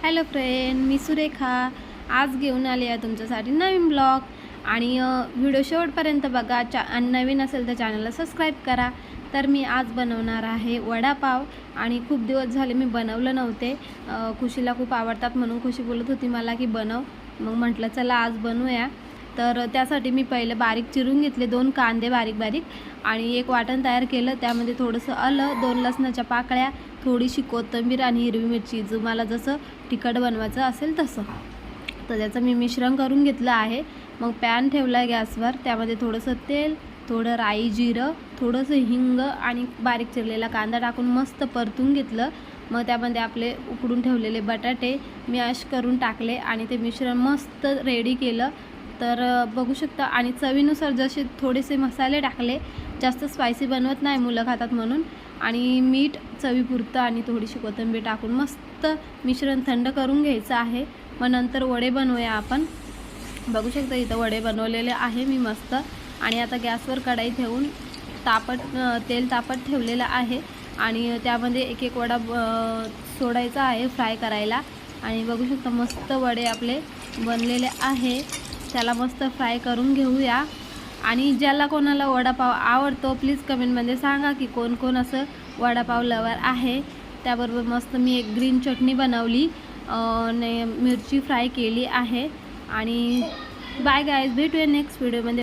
Hello friend, मी सुरेखा आज घेऊन आले आहे तुमच्यासाठी नवीन ब्लॉग आणि व्हिडिओ शेवटपर्यंत बघा आणि नवीन असेल तर चॅनलला सबस्क्राईब करा। तर मी आज बनवणार आहे वडापाव आणि खूप दिवस झाले मी बनवलं नव्हते। खुशीला खूप आवडतात म्हणून खुशी बोलत होती मला की बनव, मग म्हटलं चला आज बनवूया। तर त्यासाठी मी पहिले बारीक चिरून घेतले 2 कांदे बारीक बारीक आणि एक वाटण तयार केलं। त्यामध्ये थोडंसं आलं, 2 लसणाच्या पाकळ्या, थोडीशी कोथिंबीर आणि हिरवी मिरची, जो मला जसं तिखट बनवायचं असेल तसं। तर त्याचं मी मिश्रण करून घेतलं आहे। मग पॅन ठेवला आहे गॅसवर, त्यामध्ये थोडंसं तेल, थोडं राई जिरं, थोडंसं हिंग आणि बारीक चिरलेला कांदा टाकून मस्त परतून घेतलं। मग त्यामध्ये आपले उकडून ठेवलेले बटाटे मॅश करून टाकले आणि ते मिश्रण मस्त रेडी केलं। तर बघू शकता आणि चवीनुसार जसे थोडेसे मसाले टाकले, जास्त स्पायसी बनवत नाही मुलं खातात म्हणून, आणि मीठ चवीपुरतं आणि थोडीशी कोथिंबीर टाकून मस्त मिश्रण थंड करून घ्यायचं आहे। मग नंतर वडे बनवूया आपण। बघू शकता इथं वडे बनवलेले आहे मी मस्त। आणि आता गॅसवर कढई ठेवून तेल तापत ठेवलेलं आहे आणि त्यामध्ये एक एक वडा सोडायचा आहे फ्राय करायला। आणि बघू शकता मस्त वडे आपले बनलेले आहे, त्याला मस्त फ्राय करून घेऊया। आणि ज्याला कोणाला वडापाव आवडतो प्लीज कमेंटमध्ये सांगा की कोण कोण असं वडापाव लवर आहे। त्याबरोबर मस्त मी एक ग्रीन चटणी बनवली, मिरची फ्राय केली आहे। आणि बाय गाईज, भेटूया नेक्स्ट व्हिडिओमध्ये।